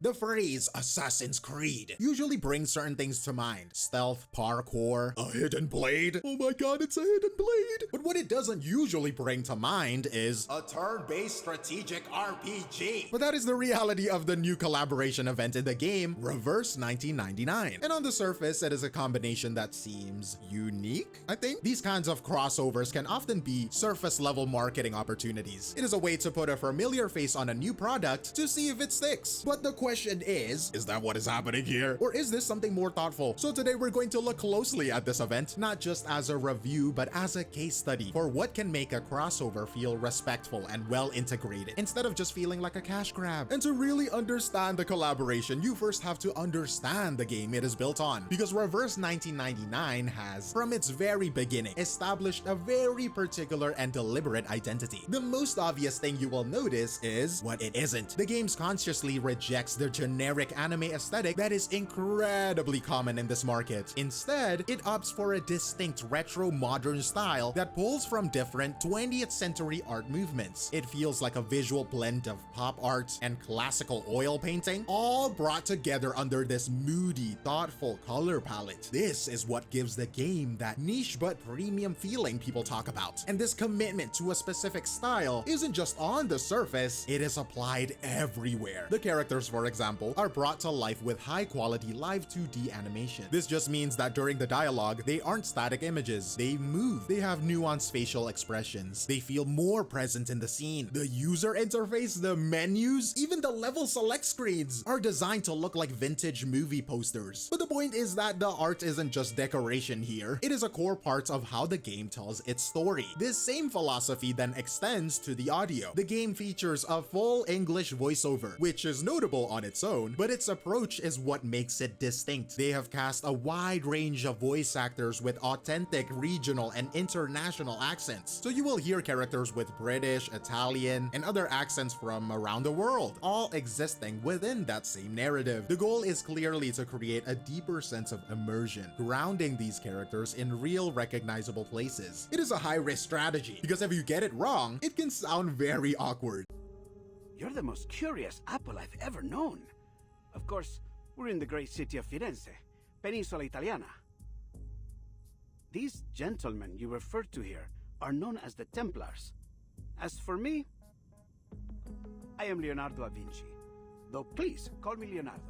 The phrase Assassin's Creed usually brings certain things to mind. Stealth, parkour, a hidden blade. Oh my god, it's a hidden blade. But what it doesn't usually bring to mind is a turn-based strategic RPG. But that is the reality of the new collaboration event in the game, Reverse 1999. And on the surface, it is a combination that seems unique, I think. These kinds of crossovers can often be surface-level marketing opportunities. It is a way to put a familiar face on a new product to see if it sticks. But the question is that what is happening here? Or is this something more thoughtful? So today we're going to look closely at this event, not just as a review, but as a case study for what can make a crossover feel respectful and well integrated, instead of just feeling like a cash grab. And to really understand the collaboration, you first have to understand the game it is built on. Because Reverse 1999 has, from its very beginning, established a very particular and deliberate identity. The most obvious thing you will notice is what it isn't. The game consciously rejects the generic anime aesthetic that is incredibly common in this market. Instead, it opts for a distinct retro modern style that pulls from different 20th century art movements. It feels like a visual blend of pop art and classical oil painting, all brought together under this moody, thoughtful color palette. This is what gives the game that niche but premium feeling people talk about. And this commitment to a specific style isn't just on the surface, it is applied everywhere. The characters, for example, are brought to life with high-quality live 2D animation. This just means that during the dialogue, they aren't static images. They move. They have nuanced facial expressions. They feel more present in the scene. The user interface, the menus, even the level select screens are designed to look like vintage movie posters. But the point is that the art isn't just decoration here. It is a core part of how the game tells its story. This same philosophy then extends to the audio. The game features a full English voiceover, which is notable on its own, but its approach is what makes it distinct. They have cast a wide range of voice actors with authentic regional and international accents. So you will hear characters with British, Italian, and other accents from around the world, all existing within that same narrative. The goal is clearly to create a deeper sense of immersion, grounding these characters in real recognizable places. It is a high-risk strategy, because if you get it wrong, it can sound very awkward. You're the most curious apple I've ever known. Of course, we're in the great city of Firenze, Peninsula Italiana. These gentlemen you referred to here are known as the Templars. As for me, I am Leonardo da Vinci, though please call me Leonardo.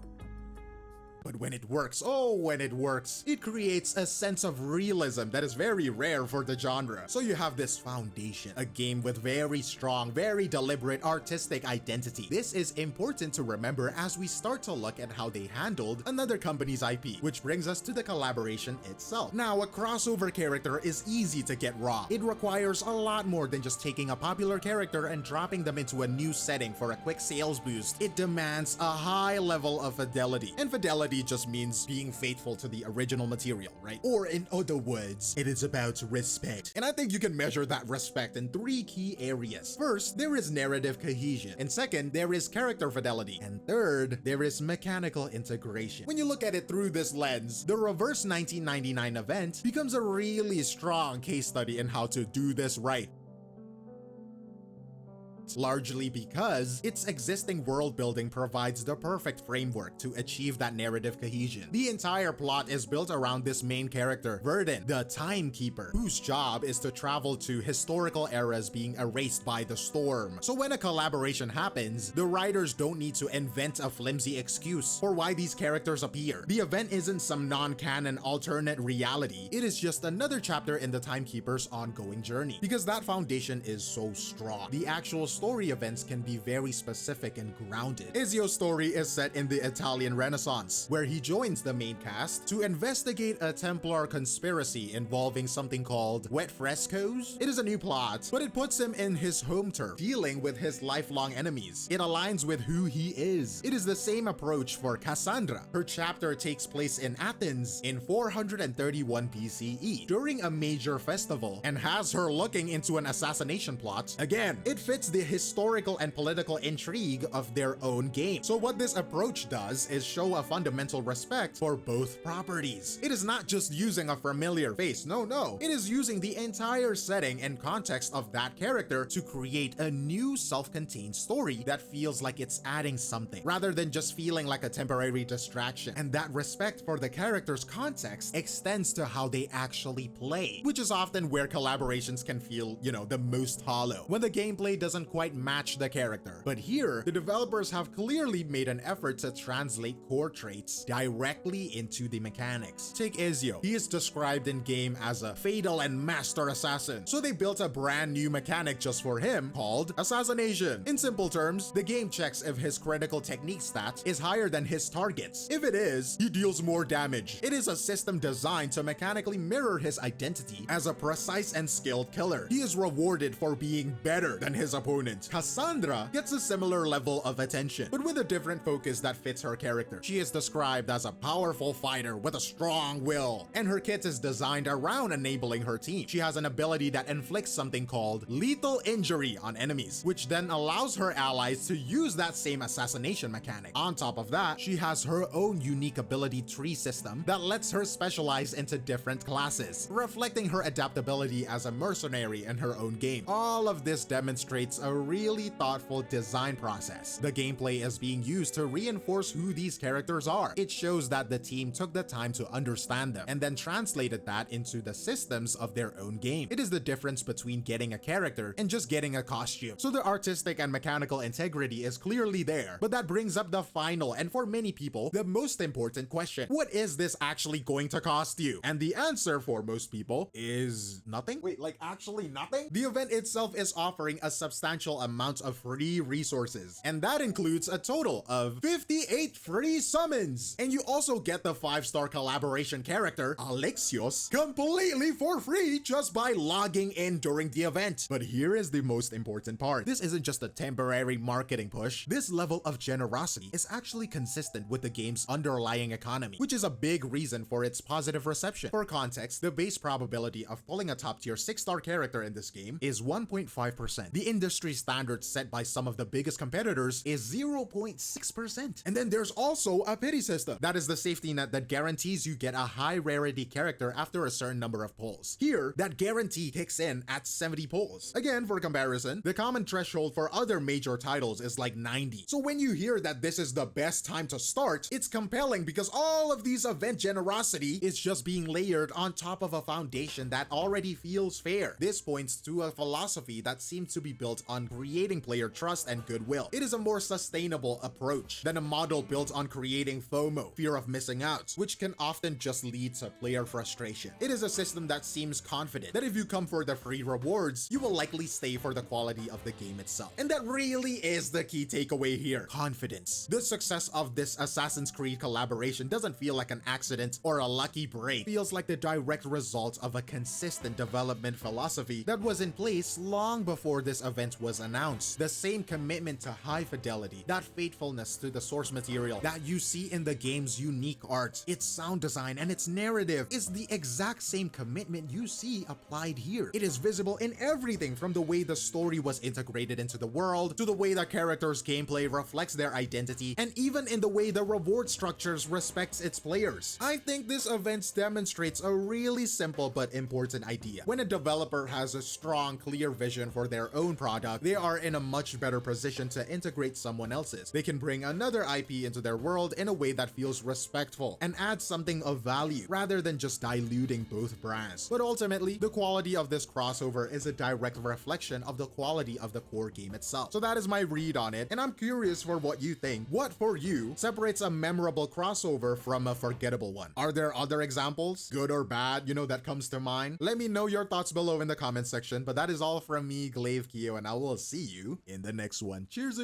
But when it works, oh, when it works, it creates a sense of realism that is very rare for the genre. So you have this foundation, a game with very strong, very deliberate artistic identity. This is important to remember as we start to look at how they handled another company's IP, which brings us to the collaboration itself. Now, a crossover character is easy to get wrong. It requires a lot more than just taking a popular character and dropping them into a new setting for a quick sales boost. It demands a high level of fidelity, and fidelity just means being faithful to the original material, right? Or in other words, it is about respect. And I think you can measure that respect in three key areas. First, there is narrative cohesion. And second, there is character fidelity. And third, there is mechanical integration. When you look at it through this lens, the Reverse 1999 event becomes a really strong case study in how to do this right. Largely because its existing world building provides the perfect framework to achieve that narrative cohesion. The entire plot is built around this main character, Vertin, the Timekeeper, whose job is to travel to historical eras being erased by the storm. So when a collaboration happens, the writers don't need to invent a flimsy excuse for why these characters appear. The event isn't some non-canon alternate reality. It is just another chapter in the Timekeeper's ongoing journey. Because that foundation is so strong, the actual story events can be very specific and grounded. Ezio's story is set in the Italian Renaissance, where he joins the main cast to investigate a Templar conspiracy involving something called wet frescoes. It is a new plot, but it puts him in his home turf, dealing with his lifelong enemies. It aligns with who he is. It is the same approach for Kassandra. Her chapter takes place in Athens in 431 BCE during a major festival and has her looking into an assassination plot. Again, it fits the historical and political intrigue of their own game. So what this approach does is show a fundamental respect for both properties. It is not just using a familiar face, no. It is using the entire setting and context of that character to create a new self-contained story that feels like it's adding something, rather than just feeling like a temporary distraction. And that respect for the character's context extends to how they actually play, which is often where collaborations can feel, the most hollow, when the gameplay doesn't quite match the character. But here, the developers have clearly made an effort to translate core traits directly into the mechanics. Take Ezio. He is described in-game as a fatal and master assassin, so they built a brand new mechanic just for him called Assassination. In simple terms, the game checks if his critical technique stat is higher than his targets. If it is, he deals more damage. It is a system designed to mechanically mirror his identity as a precise and skilled killer. He is rewarded for being better than his opponent. Kassandra gets a similar level of attention, but with a different focus that fits her character. She is described as a powerful fighter with a strong will, and her kit is designed around enabling her team. She has an ability that inflicts something called lethal injury on enemies, which then allows her allies to use that same assassination mechanic. On top of that, she has her own unique ability tree system that lets her specialize into different classes, reflecting her adaptability as a mercenary in her own game. All of this demonstrates a really thoughtful design process. The gameplay is being used to reinforce who these characters are. It shows that the team took the time to understand them and then translated that into the systems of their own game. It is the difference between getting a character and just getting a costume. So the artistic and mechanical integrity is clearly there, but that brings up the final, and for many people, the most important question. What is this actually going to cost you? And the answer for most people is nothing. Wait, like actually nothing? The event itself is offering a substantial amount of free resources, and that includes a total of 58 free summons. And you also get the 5-star collaboration character, Alexios, completely for free just by logging in during the event. But here is the most important part. This isn't just a temporary marketing push. This level of generosity is actually consistent with the game's underlying economy, which is a big reason for its positive reception. For context, the base probability of pulling a top-tier 6-star character in this game is 1.5%. The industry standard set by some of the biggest competitors is 0.6%. And then there's also a pity system. That is the safety net that guarantees you get a high rarity character after a certain number of pulls. Here, that guarantee kicks in at 70 pulls. Again, for comparison, the common threshold for other major titles is like 90. So when you hear that this is the best time to start, it's compelling because all of these event generosity is just being layered on top of a foundation that already feels fair. This points to a philosophy that seems to be built on creating player trust and goodwill. It is a more sustainable approach than a model built on creating FOMO, fear of missing out, which can often just lead to player frustration. It is a system that seems confident that if you come for the free rewards, you will likely stay for the quality of the game itself. And that really is the key takeaway here: confidence. The success of this Assassin's Creed collaboration doesn't feel like an accident or a lucky break. It feels like the direct result of a consistent development philosophy that was in place long before this event was announced. The same commitment to high fidelity, that faithfulness to the source material that you see in the game's unique art, its sound design, and its narrative is the exact same commitment you see applied here. It is visible in everything from the way the story was integrated into the world, to the way the character's gameplay reflects their identity, and even in the way the reward structures respects its players. I think this event demonstrates a really simple but important idea. When a developer has a strong, clear vision for their own product, they are in a much better position to integrate someone else's. They can bring another IP into their world in a way that feels respectful and add something of value, rather than just diluting both brands. But ultimately, the quality of this crossover is a direct reflection of the quality of the core game itself. So that is my read on it, and I'm curious for what you think. What for you separates a memorable crossover from a forgettable one? Are there other examples, good or bad, that comes to mind? Let me know your thoughts below in the comment section, but that is all from me, 𝗖cie𝗽𝗆𝗿𝗵𝘁, and I will see you in the next one. Cheers!